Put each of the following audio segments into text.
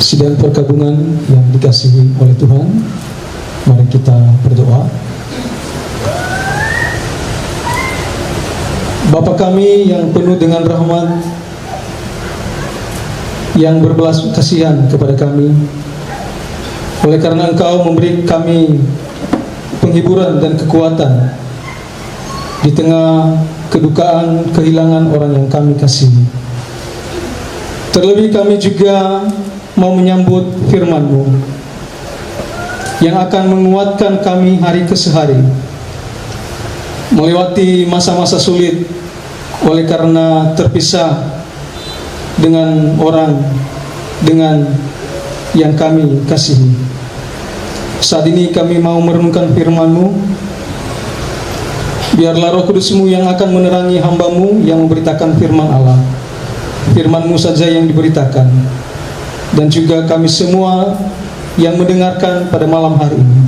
Sidang perkabungan yang dikasihi oleh Tuhan, mari kita berdoa. Bapa kami yang penuh dengan rahmat, yang berbelas kasihan kepada kami, oleh karena Engkau memberi kami penghiburan dan kekuatan di tengah kedukaan kehilangan orang yang kami kasihi. Terlebih kami juga mau menyambut firman-Mu yang akan menguatkan kami hari ke hari melewati masa-masa sulit oleh karena terpisah dengan orang, dengan yang kami kasihi. Saat ini kami mau merenungkan firman-Mu. Biarlah Roh Kudus-Mu yang akan menerangi hamba-Mu yang memberitakan firman Allah. Firman-Mu saja yang diberitakan, dan juga kami semua yang mendengarkan pada malam hari ini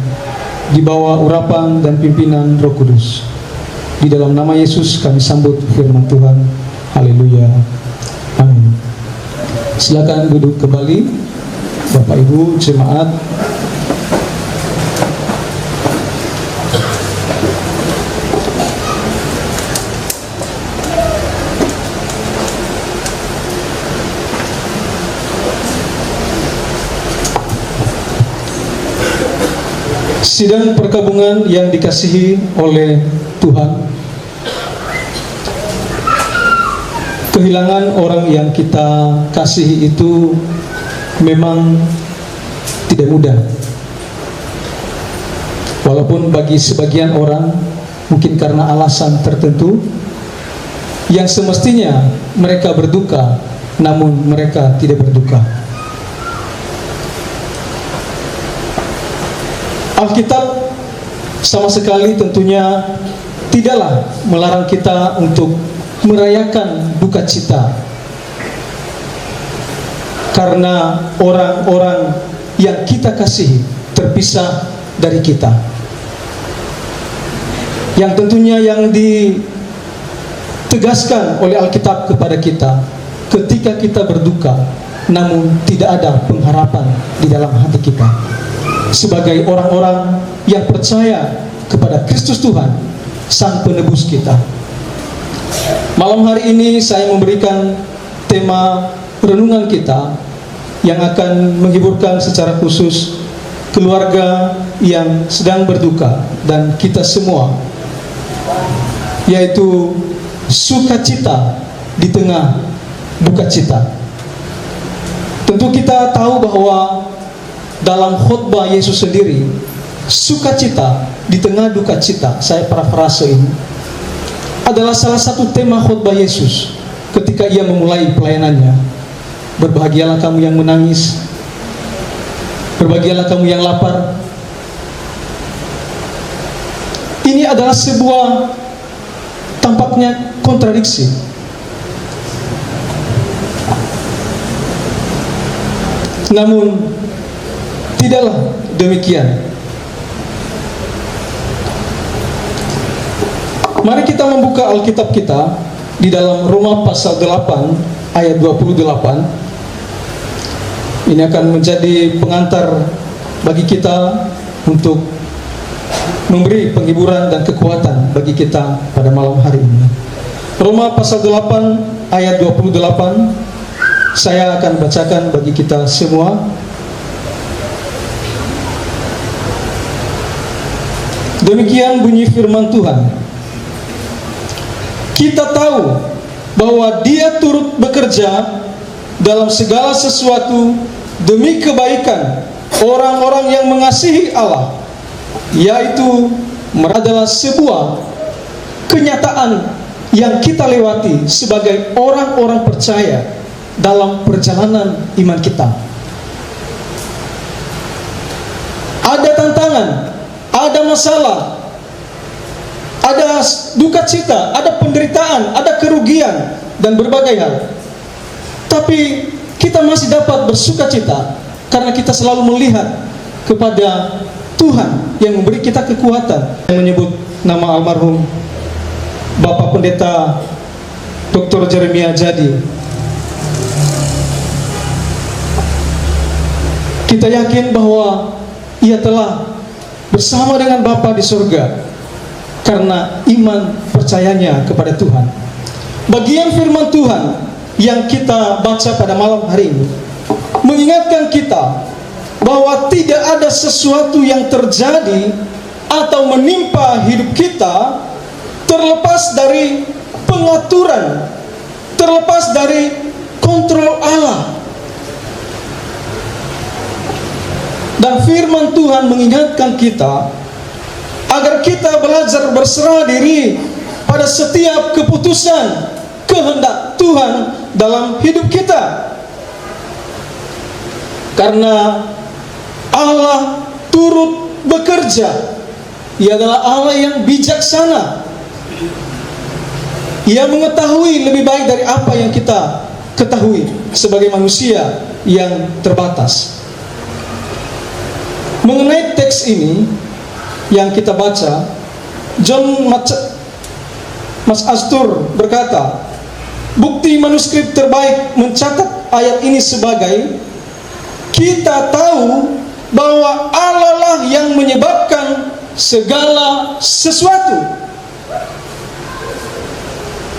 di bawah urapan dan pimpinan Roh Kudus. Di dalam nama Yesus kami sambut firman Tuhan. Haleluya. Amin. Silakan duduk kembali, Bapak Ibu jemaat. Sidang perkabungan yang dikasihi oleh Tuhan, kehilangan orang yang kita kasihi itu memang tidak mudah. Walaupun bagi sebagian orang mungkin karena alasan tertentu yang semestinya mereka berduka, namun mereka tidak berduka. Alkitab sama sekali tentunya tidaklah melarang kita untuk merayakan duka cita karena orang-orang yang kita kasihi terpisah dari kita. Yang tentunya yang ditegaskan oleh Alkitab kepada kita, ketika kita berduka namun tidak ada pengharapan di dalam hati kita, sebagai orang-orang yang percaya kepada Kristus Tuhan, Sang Penebus kita. Malam hari ini saya memberikan tema renungan kita yang akan menghiburkan secara khusus keluarga yang sedang berduka dan kita semua, yaitu sukacita di tengah duka cita. Tentu kita tahu bahwa dalam khotbah Yesus sendiri, sukacita di tengah duka cita, saya parafrase ini, adalah salah satu tema khotbah Yesus ketika ia memulai pelayanannya. Berbahagialah kamu yang menangis, berbahagialah kamu yang lapar. Ini adalah sebuah tampaknya kontradiksi. Namun tidaklah demikian. Mari kita membuka Alkitab kita di dalam Roma pasal 8 ayat 28. Ini akan menjadi pengantar bagi kita untuk memberi penghiburan dan kekuatan bagi kita pada malam hari ini. Roma pasal 8 ayat 28. Saya akan bacakan bagi kita semua. Demikian bunyi firman Tuhan. Kita tahu bahwa Dia turut bekerja dalam segala sesuatu demi kebaikan orang-orang yang mengasihi Allah, yaitu adalah sebuah kenyataan yang kita lewati sebagai orang-orang percaya dalam perjalanan iman kita. Ada tantangan, ada masalah, ada duka cita, ada penderitaan, ada kerugian, dan berbagai hal. Tapi kita masih dapat bersuka cita karena kita selalu melihat kepada Tuhan yang memberi kita kekuatan. Yang menyebut nama almarhum Bapak Pendeta Dr. Jeremia Jadi. Kita yakin bahwa ia telah bersama dengan Bapa di surga karena iman percayanya kepada Tuhan. Bagian firman Tuhan yang kita baca pada malam hari ini mengingatkan kita bahwa tidak ada sesuatu yang terjadi atau menimpa hidup kita terlepas dari pengaturan, terlepas dari kontrol Allah. Dan firman Tuhan mengingatkan kita agar kita belajar berserah diri pada setiap keputusan kehendak Tuhan dalam hidup kita. Karena Allah turut bekerja. Ia adalah Allah yang bijaksana. Ia mengetahui lebih baik dari apa yang kita ketahui sebagai manusia yang terbatas. Mengenai teks ini yang kita baca, Mas Astur berkata, bukti manuskrip terbaik mencatat ayat ini sebagai kita tahu bahwa Allah lah yang menyebabkan segala sesuatu.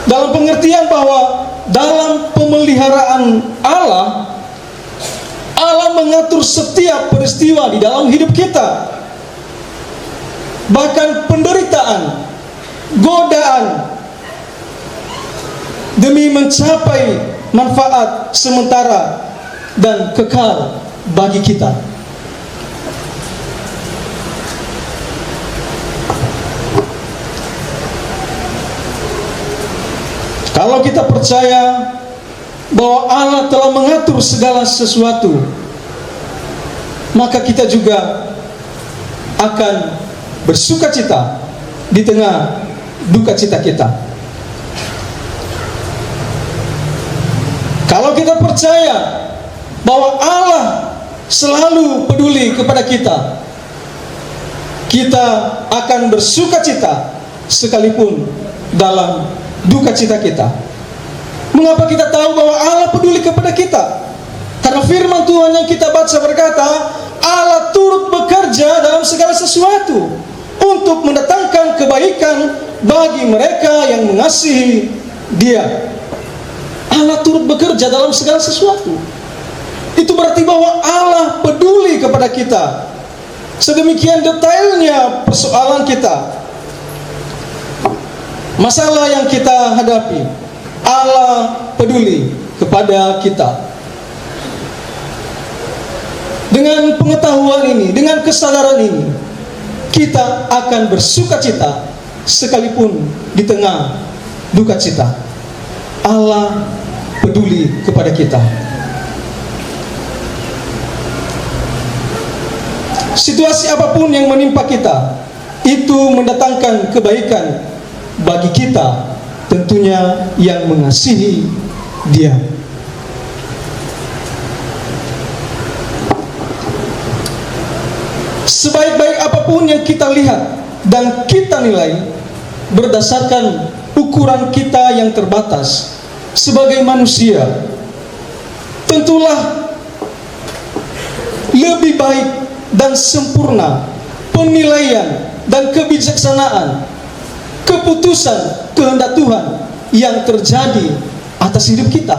Dalam pengertian bahwa dalam pemeliharaan Allah mengatur setiap peristiwa di dalam hidup kita. Bahkan penderitaan, godaan, demi mencapai manfaat sementara dan kekal bagi kita. Kalau kita percaya bahwa Allah telah mengatur segala sesuatu, maka kita juga akan bersukacita di tengah duka cita kita. Kalau kita percaya bahwa Allah selalu peduli kepada kita, kita akan bersukacita sekalipun dalam duka cita kita. Mengapa kita tahu bahwa Allah peduli kepada kita? Karena firman Tuhan yang kita baca berkata, Allah turut bekerja dalam segala sesuatu untuk mendatangkan kebaikan bagi mereka yang mengasihi Dia. Allah turut bekerja dalam segala sesuatu. Itu berarti bahwa Allah peduli kepada kita. Sedemikian detailnya persoalan kita, masalah yang kita hadapi, Allah peduli kepada kita. Dengan pengetahuan ini, dengan kesadaran ini, kita akan bersukacita sekalipun di tengah duka cita. Allah peduli kepada kita. Situasi apapun yang menimpa kita, itu mendatangkan kebaikan bagi kita, tentunya yang mengasihi Dia. Sebaik-baik apapun yang kita lihat dan kita nilai berdasarkan ukuran kita yang terbatas sebagai manusia, tentulah lebih baik dan sempurna penilaian dan kebijaksanaan keputusan kehendak Tuhan yang terjadi atas hidup kita.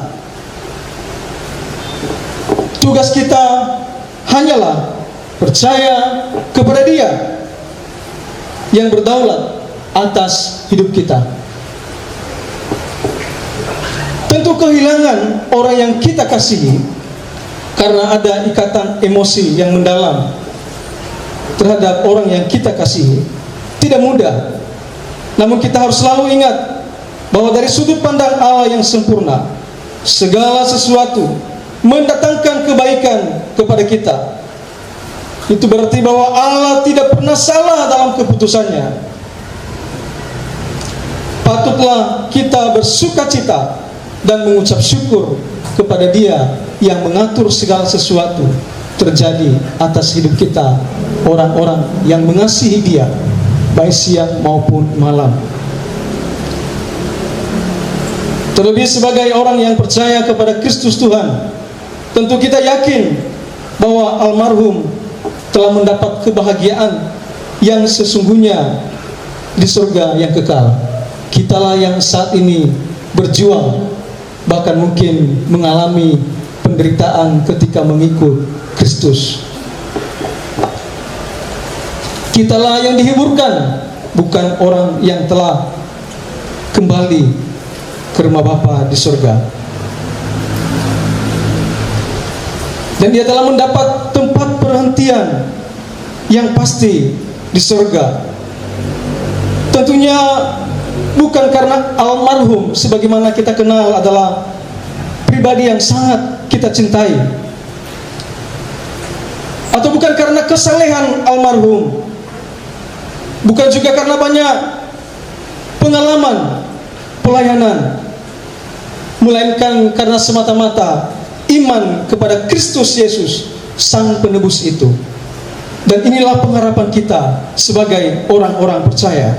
Tugas kita hanyalah percaya kepada Dia yang berdaulat atas hidup kita. Tentu kehilangan orang yang kita kasihi karena ada ikatan emosi yang mendalam terhadap orang yang kita kasihi tidak mudah. Namun kita harus selalu ingat bahwa dari sudut pandang Allah yang sempurna, segala sesuatu mendatangkan kebaikan kepada kita. Itu berarti bahwa Allah tidak pernah salah dalam keputusannya. Patutlah kita bersukacita dan mengucap syukur kepada Dia yang mengatur segala sesuatu terjadi atas hidup kita, orang-orang yang mengasihi Dia, baik siang maupun malam. Terlebih sebagai orang yang percaya kepada Kristus Tuhan, tentu kita yakin bahwa almarhum telah mendapat kebahagiaan yang sesungguhnya di surga yang kekal. Kitalah yang saat ini berjuang, bahkan mungkin mengalami penderitaan ketika mengikut Kristus. Kitalah yang dihiburkan, bukan orang yang telah kembali ke rumah Bapa di surga. Dan dia telah mendapat tempat perhentian yang pasti di surga. Tentunya bukan karena almarhum sebagaimana kita kenal adalah pribadi yang sangat kita cintai, atau bukan karena kesalehan almarhum, bukan juga karena banyak pengalaman pelayanan, melainkan karena semata-mata iman kepada Kristus Yesus, Sang Penebus itu. Dan inilah pengharapan kita sebagai orang-orang percaya.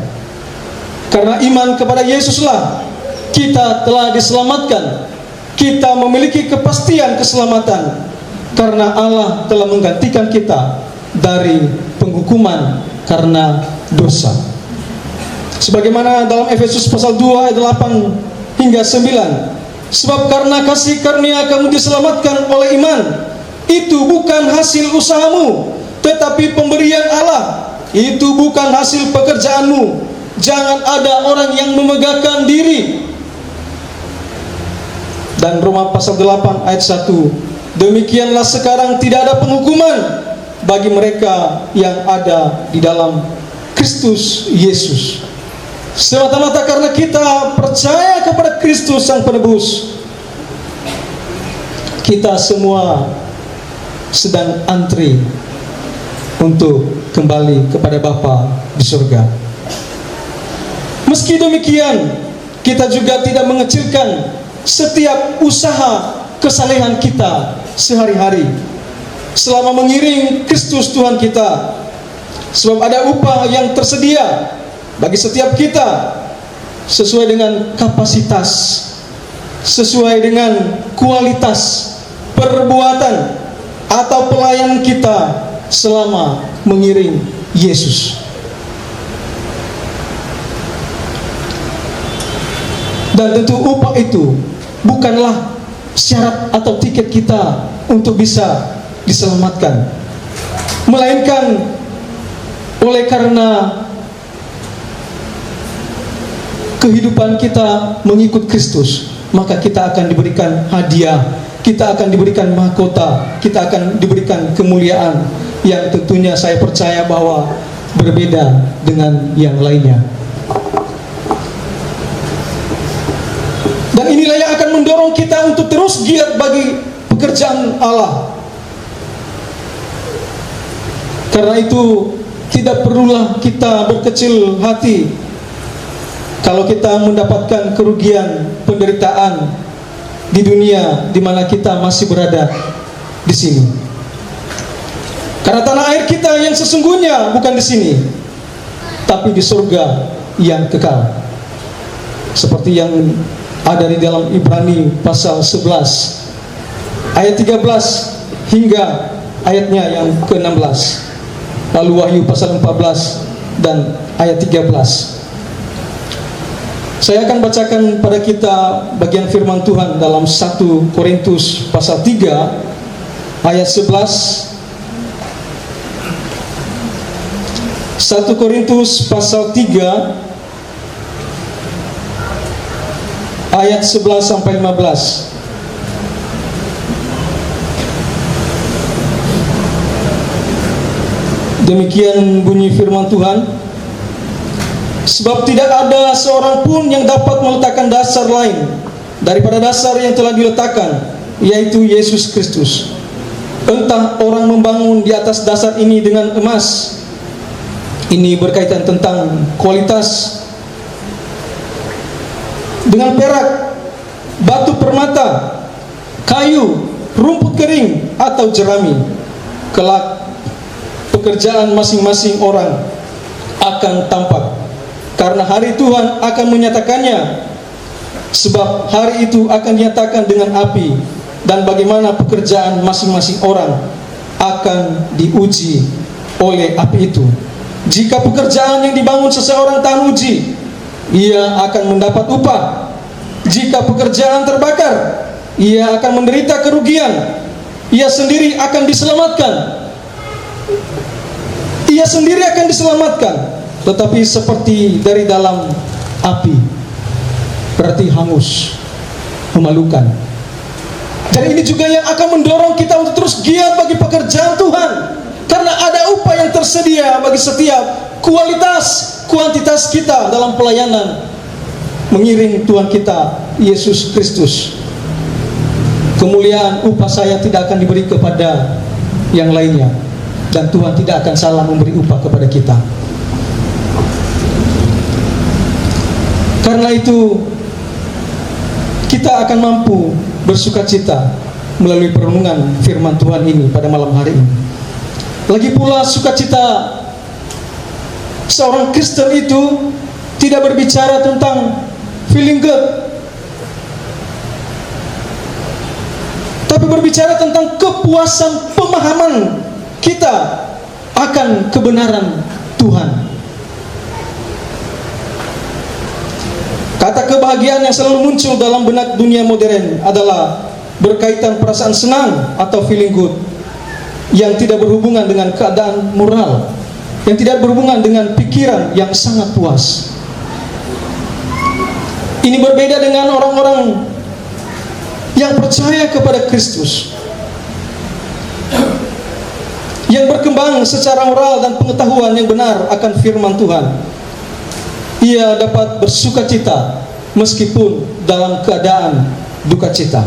Karena iman kepada Yesuslah kita telah diselamatkan. Kita memiliki kepastian keselamatan karena Allah telah menggantikan kita dari penghukuman karena dosa. Sebagaimana dalam Efesus pasal 2 ayat 8 hingga 9, sebab karena kasih karunia kamu diselamatkan oleh iman. Itu bukan hasil usahamu, tetapi pemberian Allah. Itu bukan hasil pekerjaanmu. Jangan ada orang yang memegahkan diri. Dan Roma pasal 8 ayat 1, demikianlah sekarang tidak ada penghukuman bagi mereka yang ada di dalam Kristus Yesus. Semata-mata karena kita percaya kepada Kristus Sang Penebus, kita semua sedang antri untuk kembali kepada Bapa di surga. Meski demikian, kita juga tidak mengecilkan setiap usaha kesalehan kita sehari-hari selama mengiring Kristus Tuhan kita. Sebab ada upah yang tersedia bagi setiap kita sesuai dengan kapasitas, sesuai dengan kualitas perbuatan atau pelayanan kita selama mengiring Yesus. Dan tentu upah itu bukanlah syarat atau tiket kita untuk bisa diselamatkan, melainkan oleh karena kehidupan kita mengikut Kristus, maka kita akan diberikan hadiah, kita akan diberikan mahkota, kita akan diberikan kemuliaan yang tentunya saya percaya bahwa berbeda dengan yang lainnya. Dan inilah yang akan mendorong kita untuk terus giat bagi pekerjaan Allah. Karena itu tidak perlulah kita berkecil hati kalau kita mendapatkan kerugian, penderitaan di dunia di mana kita masih berada di sini. Karena tanah air kita yang sesungguhnya bukan di sini, tapi di surga yang kekal. Seperti yang ada di dalam Ibrani pasal 11 ayat 13 hingga ayatnya yang ke-16. Lalu Wahyu pasal 14 dan ayat 13. Saya akan bacakan pada kita bagian firman Tuhan dalam 1 Korintus pasal 3 ayat 11. 1 Korintus pasal 3 ayat 11 sampai 15. Demikian bunyi firman Tuhan. Sebab tidak ada seorang pun yang dapat meletakkan dasar lain daripada dasar yang telah diletakkan, yaitu Yesus Kristus. Entah orang membangun di atas dasar ini dengan emas, ini berkaitan tentang kualitas, dengan perak, batu permata, kayu, rumput kering, atau jerami, kelak pekerjaan masing-masing orang akan tampak, karena hari Tuhan akan menyatakannya. Sebab hari itu akan dinyatakan dengan api, dan bagaimana pekerjaan masing-masing orang akan diuji oleh api itu. Jika pekerjaan yang dibangun seseorang tahan uji, ia akan mendapat upah. Jika pekerjaan terbakar, ia akan menderita kerugian. Ia sendiri akan diselamatkan. Ia sendiri akan diselamatkan, tetapi seperti dari dalam api, berarti hangus, memalukan. Dan ini juga yang akan mendorong kita untuk terus giat bagi pekerjaan Tuhan, karena ada upah yang tersedia bagi setiap kualitas, kuantitas kita dalam pelayanan mengiring Tuhan kita Yesus Kristus. Kemuliaan upah saya tidak akan diberi kepada yang lainnya, dan Tuhan tidak akan salah memberi upah kepada kita. Karena itu kita akan mampu bersukacita melalui perenungan firman Tuhan ini pada malam hari ini. Lagi pula sukacita seorang Kristen itu tidak berbicara tentang feeling good, tapi berbicara tentang kepuasan pemahaman kita akan kebenaran Tuhan. Kata kebahagiaan yang selalu muncul dalam benak dunia modern adalah berkaitan perasaan senang atau feeling good, yang tidak berhubungan dengan keadaan moral, yang tidak berhubungan dengan pikiran yang sangat puas. Ini berbeda dengan orang-orang yang percaya kepada Kristus, yang berkembang secara moral dan pengetahuan yang benar akan firman Tuhan. Ia dapat bersukacita meskipun dalam keadaan duka cita.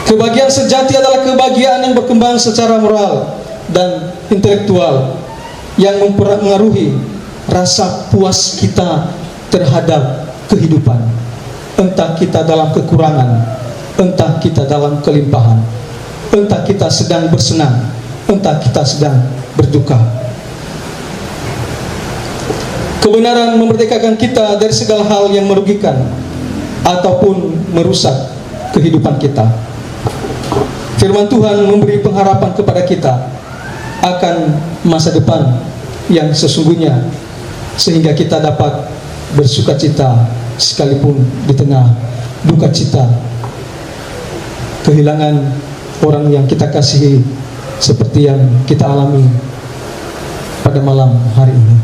Kebahagiaan sejati adalah kebahagiaan yang berkembang secara moral dan intelektual, yang mempengaruhi rasa puas kita terhadap kehidupan. Entah kita dalam kekurangan, entah kita dalam kelimpahan, entah kita sedang bersenang, entah kita sedang berduka. Kebenaran memerdekakan kita dari segala hal yang merugikan ataupun merusak kehidupan kita. Firman Tuhan memberi pengharapan kepada kita akan masa depan yang sesungguhnya, sehingga kita dapat bersukacita sekalipun di tengah duka cita kehilangan orang yang kita kasihi, seperti yang kita alami pada malam hari ini.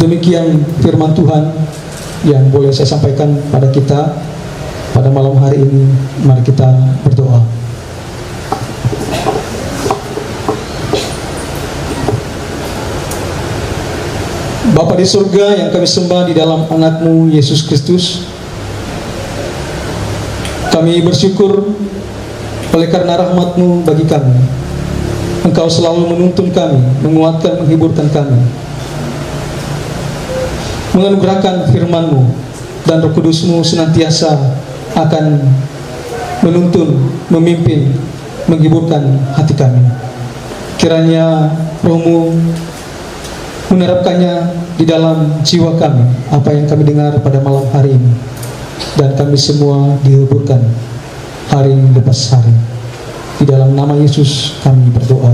Demikian firman Tuhan yang boleh saya sampaikan pada kita pada malam hari ini. Mari kita berdoa. Bapa di surga yang kami sembah di dalam anak-Mu Yesus Kristus, kami bersyukur oleh karena rahmat-Mu bagi kami. Engkau selalu menuntun kami, menguatkan, menghiburkan kami, menganugerahkan firman-Mu, dan Roh Kudus-Mu senantiasa akan menuntun, memimpin, menghiburkan hati kami. Kiranya Roh-Mu menerapkannya di dalam jiwa kami, apa yang kami dengar pada malam hari ini, dan kami semua dihiburkan hari lepas hari. Di dalam nama Yesus kami berdoa.